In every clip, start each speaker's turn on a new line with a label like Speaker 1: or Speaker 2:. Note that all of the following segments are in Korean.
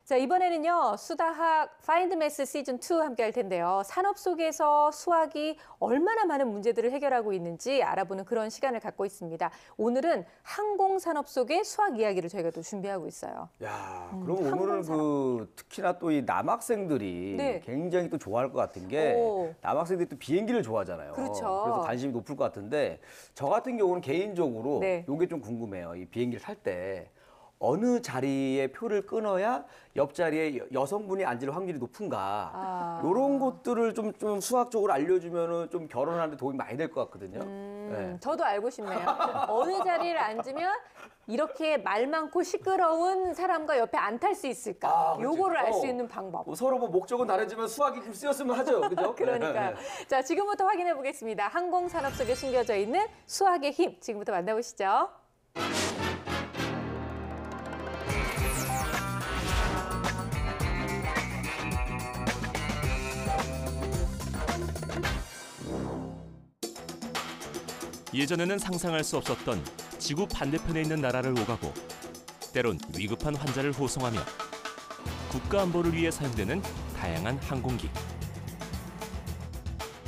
Speaker 1: 자, 이번에는요, 수다학 파인드 매스 시즌 2 함께 할 텐데요. 산업 속에서 수학이 얼마나 많은 문제들을 해결하고 있는지 알아보는 그런 시간을 갖고 있습니다. 오늘은 항공산업 속의 수학 이야기를 저희가 또 준비하고 있어요.
Speaker 2: 야, 그럼 오늘은 특히나 또 이 남학생들이
Speaker 1: 네.
Speaker 2: 굉장히 또 좋아할 것 같은 게 남학생들이 또 비행기를 좋아하잖아요.
Speaker 1: 그렇죠.
Speaker 2: 그래서 관심이 높을 것 같은데 저 같은 경우는 개인적으로
Speaker 1: 네.
Speaker 2: 이게 좀 궁금해요. 이 비행기를 탈 때 어느 자리에 표를 끊어야 옆자리에 여성분이 앉을 확률이 높은가. 이런 것들을 좀 수학적으로 알려주면은 좀 결혼하는데 도움이 많이 될 것 같거든요. 네.
Speaker 1: 저도 알고 싶네요. 어느 자리를 앉으면 이렇게 말 많고 시끄러운 사람과 옆에 안 탈 수 있을까? 요거를 알 수 있는 방법.
Speaker 2: 서로 뭐 목적은 다르지만 수학이 좀 쓰였으면 하죠. 그죠?
Speaker 1: 그러니까요. 자, 지금부터 확인해 보겠습니다. 항공산업 속에 숨겨져 있는 수학의 힘. 지금부터 만나보시죠.
Speaker 3: 예전에는 상상할 수 없었던 지구 반대편에 있는 나라를 오가고 때론 위급한 환자를 호송하며 국가 안보를 위해 사용되는 다양한 항공기.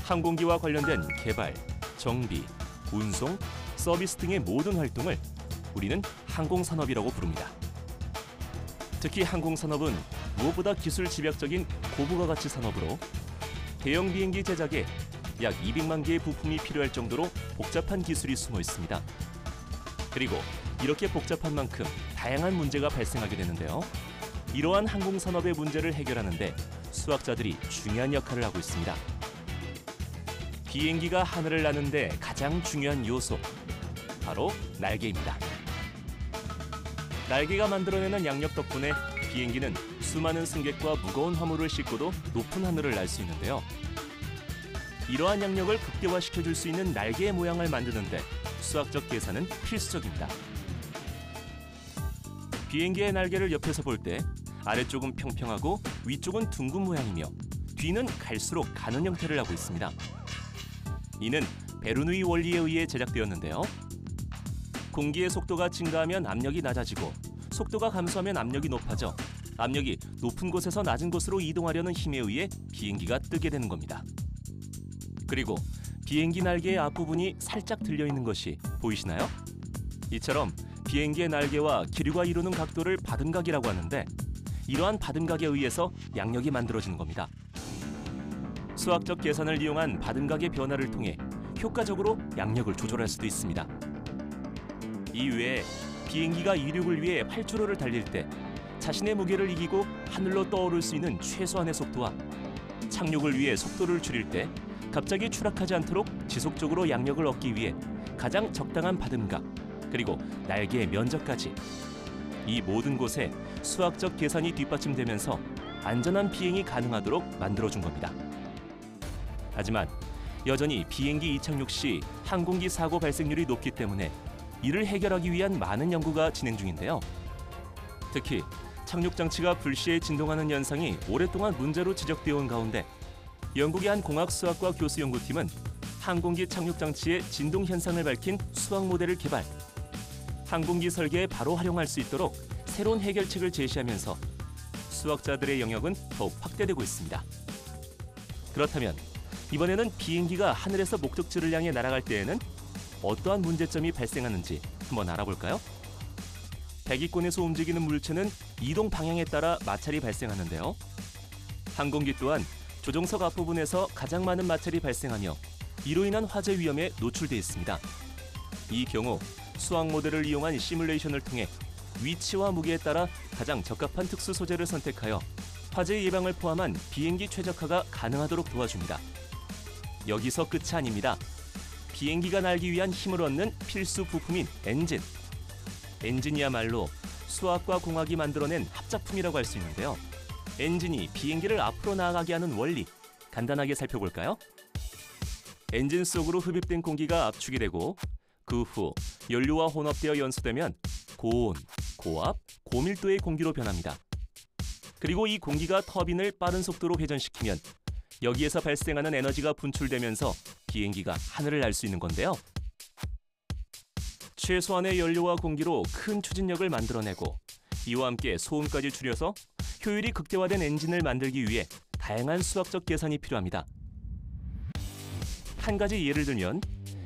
Speaker 3: 항공기와 관련된 개발, 정비, 운송, 서비스 등의 모든 활동을 우리는 항공산업이라고 부릅니다. 특히 항공산업은 무엇보다 기술 집약적인 고부가 가치 산업으로 대형 비행기 제작에 약 200만 개의 부품이 필요할 정도로 복잡한 기술이 숨어 있습니다. 그리고 이렇게 복잡한 만큼 다양한 문제가 발생하게 되는데요. 이러한 항공산업의 문제를 해결하는 데 수학자들이 중요한 역할을 하고 있습니다. 비행기가 하늘을 나는 데 가장 중요한 요소, 바로 날개입니다. 날개가 만들어내는 양력 덕분에 비행기는 수많은 승객과 무거운 화물을 싣고도 높은 하늘을 날 수 있는데요. 이러한 양력을 극대화시켜줄 수 있는 날개의 모양을 만드는데 수학적 계산은 필수적입니다. 비행기의 날개를 옆에서 볼 때 아래쪽은 평평하고 위쪽은 둥근 모양이며 뒤는 갈수록 가는 형태를 하고 있습니다. 이는 베르누이 원리에 의해 제작되었는데요. 공기의 속도가 증가하면 압력이 낮아지고 속도가 감소하면 압력이 높아져 압력이 높은 곳에서 낮은 곳으로 이동하려는 힘에 의해 비행기가 뜨게 되는 겁니다. 그리고 비행기 날개의 앞부분이 살짝 들려있는 것이 보이시나요? 이처럼 비행기의 날개와 기류가 이루는 각도를 받음각이라고 하는데 이러한 받음각에 의해서 양력이 만들어지는 겁니다. 수학적 계산을 이용한 받음각의 변화를 통해 효과적으로 양력을 조절할 수도 있습니다. 이외에 비행기가 이륙을 위해 활주로를 달릴 때 자신의 무게를 이기고 하늘로 떠오를 수 있는 최소한의 속도와 착륙을 위해 속도를 줄일 때 갑자기 추락하지 않도록 지속적으로 양력을 얻기 위해 가장 적당한 받음각, 그리고 날개의 면적까지 이 모든 곳에 수학적 계산이 뒷받침되면서 안전한 비행이 가능하도록 만들어준 겁니다. 하지만 여전히 비행기 이착륙 시 항공기 사고 발생률이 높기 때문에 이를 해결하기 위한 많은 연구가 진행 중인데요. 특히 착륙 장치가 불시에 진동하는 현상이 오랫동안 문제로 지적되어 온 가운데 영국의 한 공학수학과 교수 연구팀은 항공기 착륙 장치의 진동 현상을 밝힌 수학 모델을 개발, 항공기 설계에 바로 활용할 수 있도록 새로운 해결책을 제시하면서 수학자들의 영역은 더욱 확대되고 있습니다. 그렇다면 이번에는 비행기가 하늘에서 목적지를 향해 날아갈 때에는 어떠한 문제점이 발생하는지 한번 알아볼까요? 대기권에서 움직이는 물체는 이동 방향에 따라 마찰이 발생하는데요. 항공기 또한 조종석 앞부분에서 가장 많은 마찰이 발생하며 이로 인한 화재 위험에 노출돼 있습니다. 이 경우 수학 모델을 이용한 시뮬레이션을 통해 위치와 무게에 따라 가장 적합한 특수 소재를 선택하여 화재 예방을 포함한 비행기 최적화가 가능하도록 도와줍니다. 여기서 끝이 아닙니다. 비행기가 날기 위한 힘을 얻는 필수 부품인 엔진. 엔진이야말로 수학과 공학이 만들어낸 합작품이라고 할 수 있는데요. 엔진이 비행기를 앞으로 나아가게 하는 원리, 간단하게 살펴볼까요? 엔진 속으로 흡입된 공기가 압축이 되고 그 후 연료와 혼합되어 연소되면 고온, 고압, 고밀도의 공기로 변합니다. 그리고 이 공기가 터빈을 빠른 속도로 회전시키면 여기에서 발생하는 에너지가 분출되면서 비행기가 하늘을 날 수 있는 건데요. 최소한의 연료와 공기로 큰 추진력을 만들어내고 이와 함께 소음까지 줄여서 효율이 극대화된 엔진을 만들기 위해 다양한 수학적 계산이 필요합니다. 한 가지 예를 들면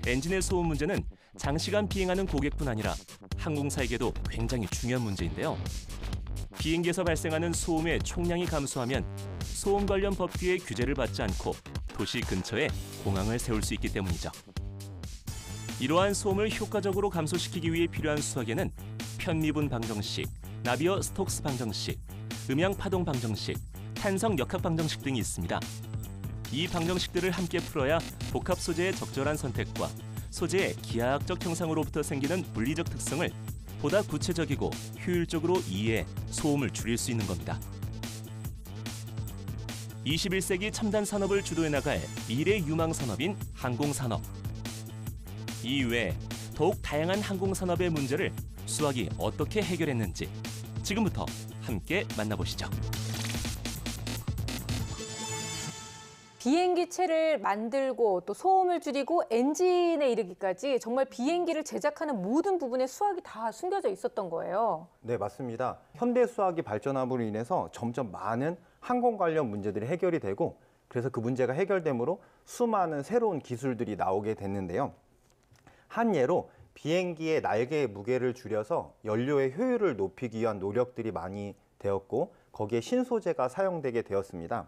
Speaker 3: 엔진의 소음 문제는 장시간 비행하는 고객뿐 아니라 항공사에게도 굉장히 중요한 문제인데요. 비행기에서 발생하는 소음의 총량이 감소하면 소음 관련 법규의 규제를 받지 않고 도시 근처에 공항을 세울 수 있기 때문이죠. 이러한 소음을 효과적으로 감소시키기 위해 필요한 수학에는 편미분 방정식, 나비어 스톡스 방정식, 음양 파동 방정식, 탄성 역학 방정식 등이 있습니다. 이 방정식들을 함께 풀어야 복합 소재의 적절한 선택과 소재의 기하학적 형상으로부터 생기는 물리적 특성을 보다 구체적이고 효율적으로 이해해 소음을 줄일 수 있는 겁니다. 21세기 첨단 산업을 주도해 나갈 미래 유망 산업인 항공산업. 이외에 더욱 다양한 항공산업의 문제를 수학이 어떻게 해결했는지 지금부터 함께 만나보시죠.
Speaker 1: 비행기체를 만들고 또 소음을 줄이고 엔진에 이르기까지 정말 비행기를 제작하는 모든 부분에 수학이 다 숨겨져 있었던 거예요.
Speaker 4: 네, 맞습니다. 현대 수학이 발전함으로 인해서 점점 많은 항공 관련 문제들이 해결이 되고 그래서 그 문제가 해결되므로 수많은 새로운 기술들이 나오게 됐는데요. 한 예로 비행기의 날개의 무게를 줄여서 연료의 효율을 높이기 위한 노력들이 많이 되었고 거기에 신소재가 사용되게 되었습니다.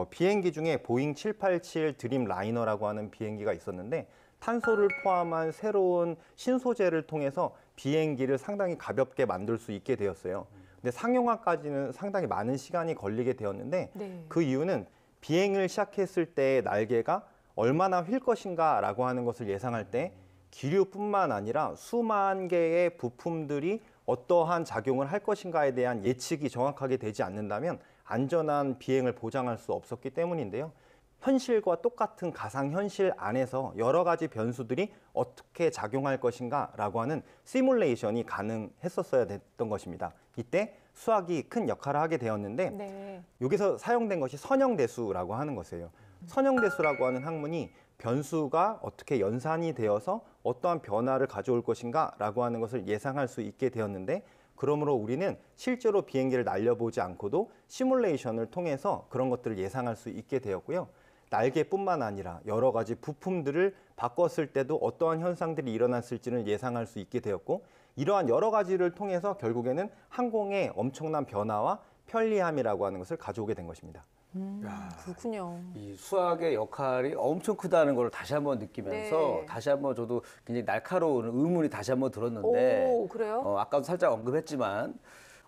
Speaker 4: 비행기 중에 보잉 787 드림라이너라고 하는 비행기가 있었는데 탄소를 포함한 새로운 신소재를 통해서 비행기를 상당히 가볍게 만들 수 있게 되었어요. 근데 상용화까지는 상당히 많은 시간이 걸리게 되었는데
Speaker 1: 네.
Speaker 4: 그 이유는 비행을 시작했을 때 날개가 얼마나 휠 것인가라고 하는 것을 예상할 때 기류뿐만 아니라 수만 개의 부품들이 어떠한 작용을 할 것인가에 대한 예측이 정확하게 되지 않는다면 안전한 비행을 보장할 수 없었기 때문인데요. 현실과 똑같은 가상현실 안에서 여러 가지 변수들이 어떻게 작용할 것인가라고 하는 시뮬레이션이 가능했었어야 됐던 것입니다. 이때 수학이 큰 역할을 하게 되었는데
Speaker 1: 네.
Speaker 4: 여기서 사용된 것이 선형대수라고 하는 것이에요. 선형대수라고 하는 학문이 변수가 어떻게 연산이 되어서 어떠한 변화를 가져올 것인가라고 하는 것을 예상할 수 있게 되었는데 그러므로 우리는 실제로 비행기를 날려보지 않고도 시뮬레이션을 통해서 그런 것들을 예상할 수 있게 되었고요. 날개뿐만 아니라 여러 가지 부품들을 바꿨을 때도 어떠한 현상들이 일어났을지를 예상할 수 있게 되었고 이러한 여러 가지를 통해서 결국에는 항공의 엄청난 변화와 편리함이라고 하는 것을 가져오게 된 것입니다.
Speaker 1: 그렇군요.
Speaker 2: 이 수학의 역할이 엄청 크다는 걸 다시 한번 느끼면서
Speaker 1: 네.
Speaker 2: 다시 한번 저도 굉장히 날카로운 의문이 다시 한번 들었는데
Speaker 1: 오, 그래요?
Speaker 2: 아까도 살짝 언급했지만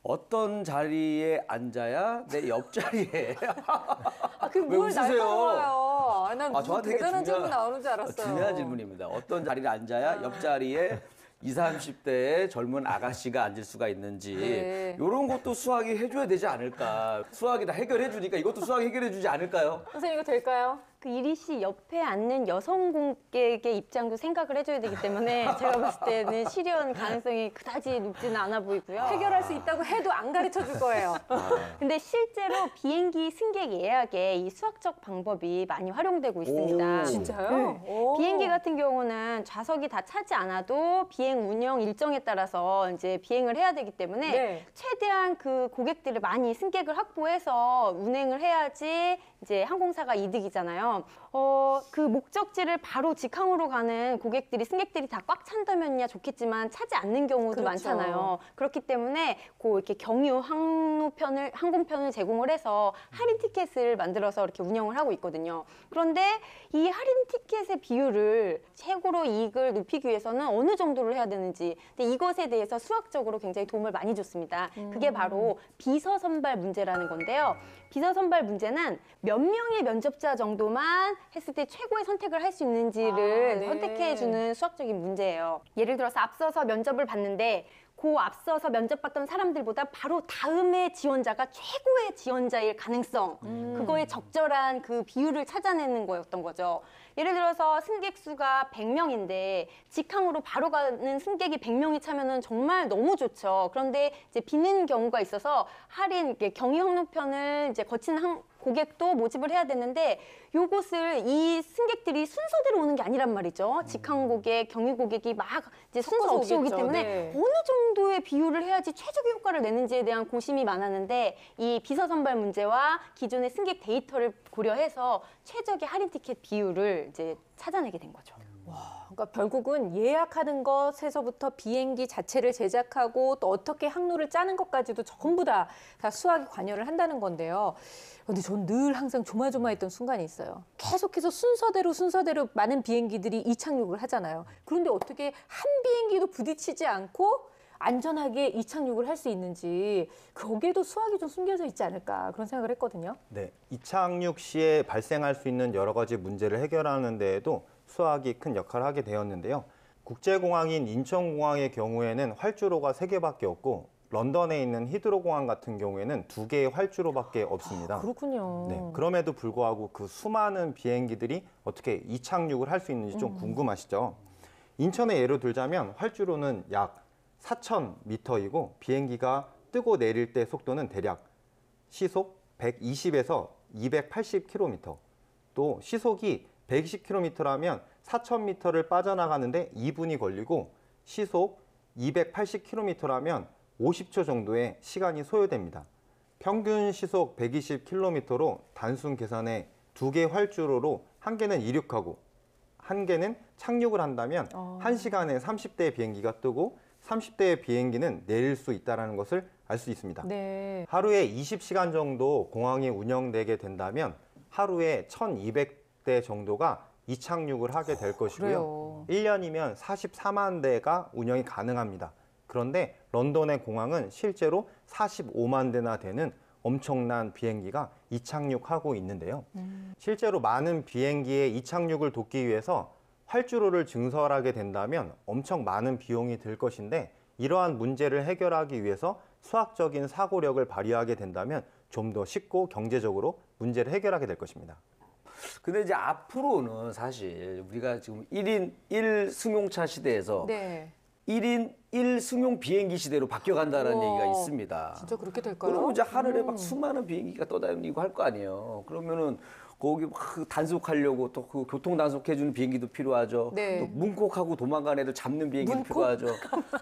Speaker 2: 어떤 자리에 앉아야 내 옆자리에
Speaker 1: 그게
Speaker 2: 왜
Speaker 1: 뭘
Speaker 2: 웃으세요?
Speaker 1: 날카로워요. 난 무슨
Speaker 2: 저한테 되게
Speaker 1: 대단한 질문
Speaker 2: 중요한-
Speaker 1: 나오는 줄 알았어요.
Speaker 2: 중요한 질문입니다. 어떤 자리에 앉아야 옆자리에 20, 30대의 젊은 아가씨가 앉을 수가 있는지
Speaker 1: 네.
Speaker 2: 이런 것도 수학이 해줘야 되지 않을까. 수학이 다 해결해 주니까 이것도 수학이 해결해 주지 않을까요?
Speaker 1: 선생님 이거 될까요?
Speaker 5: 그 이리 씨 옆에 앉는 여성 고객의 입장도 생각을 해줘야 되기 때문에 제가 봤을 때는 실현 가능성이 그다지 높지는 않아 보이고요.
Speaker 1: 해결할 수 있다고 해도 안 가르쳐 줄 거예요.
Speaker 5: 근데 실제로 비행기 승객 예약에 이 수학적 방법이 많이 활용되고 있습니다.
Speaker 2: 오,
Speaker 1: 진짜요?
Speaker 5: 네.
Speaker 1: 오.
Speaker 5: 비행기 같은 경우는 좌석이 다 차지 않아도 비행 운영 일정에 따라서 이제 비행을 해야 되기 때문에
Speaker 1: 네.
Speaker 5: 최대한 그 고객들을 많이 승객을 확보해서 운행을 해야지 이제 항공사가 이득이잖아요. 그 목적지를 바로 직항으로 가는 고객들이 승객들이 다 꽉 찬다면야 좋겠지만 차지 않는 경우도
Speaker 1: 그렇죠.
Speaker 5: 많잖아요. 그렇기 때문에 이렇게 경유 항공편을 제공을 해서 할인 티켓을 만들어서 이렇게 운영을 하고 있거든요. 그런데 이 할인 티켓의 비율을 최고로 이익을 높이기 위해서는 어느 정도를 해야 되는지 근데 이것에 대해서 수학적으로 굉장히 도움을 많이 줬습니다. 그게 바로 비서 선발 문제라는 건데요. 비서 선발 문제는 몇 명의 면접자 정도만 했을 때 최고의 선택을 할 수 있는지를
Speaker 1: 네.
Speaker 5: 선택해주는 수학적인 문제예요. 예를 들어서 앞서서 면접을 봤는데 그 앞서서 면접봤던 사람들보다 바로 다음에 지원자가 최고의 지원자일 가능성 그거에 적절한 그 비율을 찾아내는 거였던 거죠. 예를 들어서 승객 수가 100명인데 직항으로 바로 가는 승객이 100명이 차면은 정말 너무 좋죠. 그런데 이제 비는 경우가 있어서 할인 경유 항로편을 이제 거치는 고객도 모집을 해야 되는데 요것을 이 승객들이 순서대로 오는 게 아니란 말이죠. 직항 고객, 경유 고객이 막 이제 순서
Speaker 1: 섞어서
Speaker 5: 없이 오기
Speaker 1: 오겠죠.
Speaker 5: 때문에
Speaker 1: 네.
Speaker 5: 어느 정도의 비율을 해야지 최적의 효과를 내는지에 대한 고심이 많았는데 이 비서 선발 문제와 기존의 승객 데이터를 고려해서 최적의 할인 티켓 비율을 이제 찾아내게 된 거죠.
Speaker 1: 그러니까 결국은 예약하는 것에서부터 비행기 자체를 제작하고 또 어떻게 항로를 짜는 것까지도 전부 다 수학이 관여를 한다는 건데요. 근데 전 늘 항상 조마조마했던 순간이 있어요. 계속해서 순서대로 많은 비행기들이 이착륙을 하잖아요. 그런데 어떻게 한 비행기도 부딪히지 않고 안전하게 이착륙을 할 수 있는지 거기에도 수학이 좀 숨겨져 있지 않을까 그런 생각을 했거든요.
Speaker 4: 네, 이착륙 시에 발생할 수 있는 여러 가지 문제를 해결하는 데에도 수학이 큰 역할을 하게 되었는데요. 국제공항인 인천공항의 경우에는 활주로가 3개밖에 없고 런던에 있는 히드로공항 같은 경우에는 2개의 활주로밖에 없습니다.
Speaker 1: 그렇군요.
Speaker 4: 네, 그럼에도 불구하고 그 수많은 비행기들이 어떻게 이착륙을 할 수 있는지 좀 궁금하시죠? 인천의 예로 들자면 활주로는 약 4,000m이고 비행기가 뜨고 내릴 때 속도는 대략 시속 120에서 280km, 또 시속이 120km라면 4,000m를 빠져나가는데 2분이 걸리고 시속 280km라면 50초 정도의 시간이 소요됩니다. 평균 시속 120km로 단순 계산에 2개 활주로로 한 개는 이륙하고 한 개는 착륙을 한다면 1시간에 30대의 비행기가 뜨고 30대의 비행기는 내릴 수 있다는 것을 알 수 있습니다.
Speaker 1: 네.
Speaker 4: 하루에 20시간 정도 공항이 운영되게 된다면 하루에 1,200대 정도가 이착륙을 하게 될 것이고요.
Speaker 1: 그래요.
Speaker 4: 1년이면 44만 대가 운영이 가능합니다. 그런데 런던의 공항은 실제로 45만 대나 되는 엄청난 비행기가 이착륙하고 있는데요. 실제로 많은 비행기의 이착륙을 돕기 위해서 활주로를 증설하게 된다면 엄청 많은 비용이 들 것인데 이러한 문제를 해결하기 위해서 수학적인 사고력을 발휘하게 된다면 좀 더 쉽고 경제적으로 문제를 해결하게 될 것입니다.
Speaker 2: 근데 이제 앞으로는 사실 우리가 지금 1인 1승용차 시대에서
Speaker 1: 네.
Speaker 2: 1인 1승용 비행기 시대로 바뀌어간다는
Speaker 1: 우와,
Speaker 2: 얘기가 있습니다.
Speaker 1: 진짜 그렇게 될까요?
Speaker 2: 그럼 이제 하늘에 막 수많은 비행기가 떠다니고 할 거 아니에요. 그러면은 거기 막 단속하려고 또 그 교통 단속해주는 비행기도 필요하죠.
Speaker 1: 네.
Speaker 2: 또 문콕하고 도망간 애들 잡는 비행기도
Speaker 1: 문콕?
Speaker 2: 필요하죠.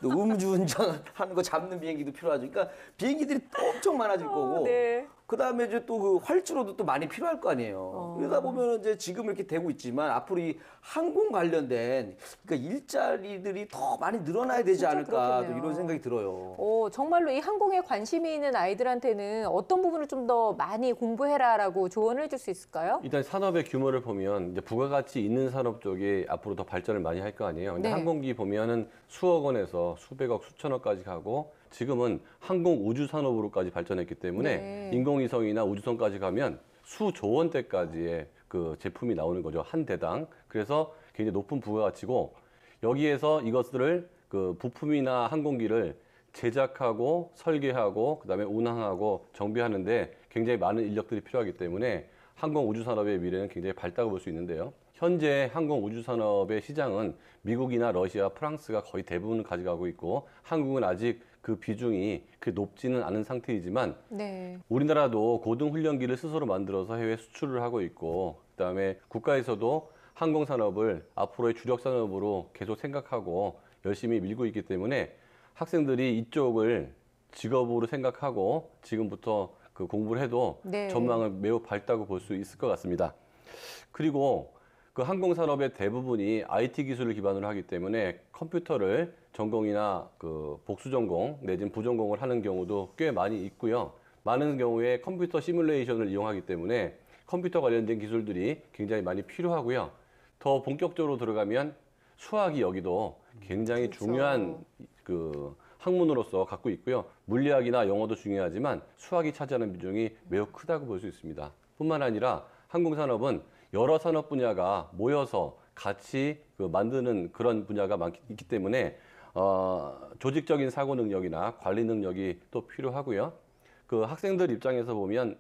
Speaker 2: 또 음주운전 하는 거 잡는 비행기도 필요하죠. 그러니까 비행기들이 엄청 많아질 거고.
Speaker 1: 네.
Speaker 2: 그다음에 이제 또 그 활주로도 또 많이 필요할 거 아니에요. 그러다 보면 이제 지금 이렇게 되고 있지만 앞으로 이 항공 관련된 그러니까 일자리들이 더 많이 늘어나야 되지
Speaker 1: 진짜
Speaker 2: 않을까
Speaker 1: 그렇겠네요.
Speaker 2: 또 이런 생각이 들어요.
Speaker 1: 정말로 이 항공에 관심이 있는 아이들한테는 어떤 부분을 좀 더 많이 공부해라라고 조언을 해줄 수 있을까요?
Speaker 6: 일단 산업의 규모를 보면 이제 부가가치 있는 산업 쪽이 앞으로 더 발전을 많이 할 거 아니에요. 근데
Speaker 1: 네.
Speaker 6: 항공기 보면은 수억 원에서 수백억, 수천억까지 가고 지금은 항공 우주 산업으로까지 발전했기 때문에
Speaker 1: 네.
Speaker 6: 인공위성이나 우주선까지 가면 수조 원대까지의 그 제품이 나오는 거죠. 한 대당. 그래서 굉장히 높은 부가가치고 여기에서 이것들을 그 부품이나 항공기를 제작하고 설계하고 그다음에 운항하고 정비하는데 굉장히 많은 인력들이 필요하기 때문에 항공 우주 산업의 미래는 굉장히 밝다고 볼 수 있는데요. 현재 항공 우주 산업의 시장은 미국이나 러시아, 프랑스가 거의 대부분 가져가고 있고 한국은 아직 그 비중이 그렇게 높지는 않은 상태이지만
Speaker 1: 네.
Speaker 6: 우리나라도 고등훈련기를 스스로 만들어서 해외 수출을 하고 있고 그다음에 국가에서도 항공 산업을 앞으로의 주력 산업으로 계속 생각하고 열심히 밀고 있기 때문에 학생들이 이쪽을 직업으로 생각하고 지금부터 그 공부를 해도
Speaker 1: 네.
Speaker 6: 전망은 매우 밝다고 볼 수 있을 것 같습니다. 그리고 그 항공 산업의 대부분이 IT 기술을 기반으로 하기 때문에 컴퓨터를 전공이나 그 복수 전공 내지는 부전공을 하는 경우도 꽤 많이 있고요. 많은 경우에 컴퓨터 시뮬레이션을 이용하기 때문에 컴퓨터 관련된 기술들이 굉장히 많이 필요하고요. 더 본격적으로 들어가면 수학이 여기도 굉장히
Speaker 1: 그렇죠.
Speaker 6: 중요한 그 학문으로서 갖고 있고요. 물리학이나 영어도 중요하지만 수학이 차지하는 비중이 매우 크다고 볼 수 있습니다. 뿐만 아니라 항공산업은 여러 산업 분야가 모여서 같이 그 만드는 그런 분야가 있기 때문에 조직적인 사고 능력이나 관리 능력이 또 필요하고요. 그 학생들 입장에서 보면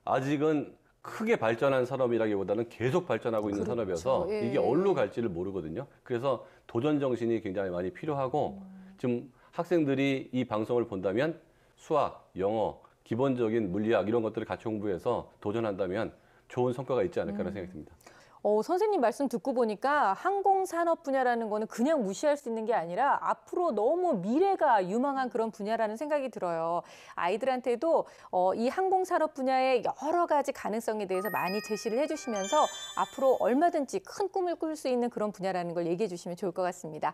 Speaker 6: 아직은 크게 발전한 산업이라기보다는 계속 발전하고 있는
Speaker 1: 그렇죠.
Speaker 6: 산업이어서
Speaker 1: 예.
Speaker 6: 이게 어디로 갈지를 모르거든요. 그래서 도전 정신이 굉장히 많이 필요하고 지금 학생들이 이 방송을 본다면 수학, 영어, 기본적인 물리학 이런 것들을 같이 공부해서 도전한다면 좋은 성과가 있지 않을까라는 생각이 듭니다.
Speaker 1: 선생님 말씀 듣고 보니까 항공산업 분야라는 거는 그냥 무시할 수 있는 게 아니라 앞으로 너무 미래가 유망한 그런 분야라는 생각이 들어요. 아이들한테도 이 항공산업 분야의 여러 가지 가능성에 대해서 많이 제시를 해주시면서 앞으로 얼마든지 큰 꿈을 꿀 수 있는 그런 분야라는 걸 얘기해 주시면 좋을 것 같습니다.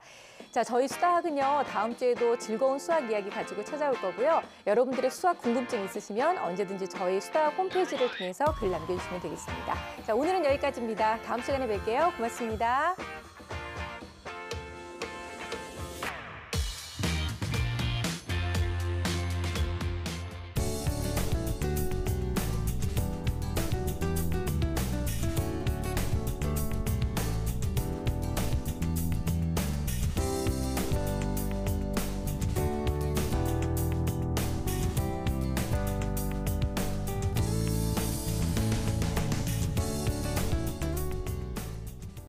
Speaker 1: 자, 저희 수다학은요, 다음 주에도 즐거운 수학 이야기 가지고 찾아올 거고요. 여러분들의 수학 궁금증 있으시면 언제든지 저희 수다학 홈페이지를 통해서 글 남겨주시면 되겠습니다. 자, 오늘은 여기까지입니다. 다음 시간에 뵐게요. 고맙습니다.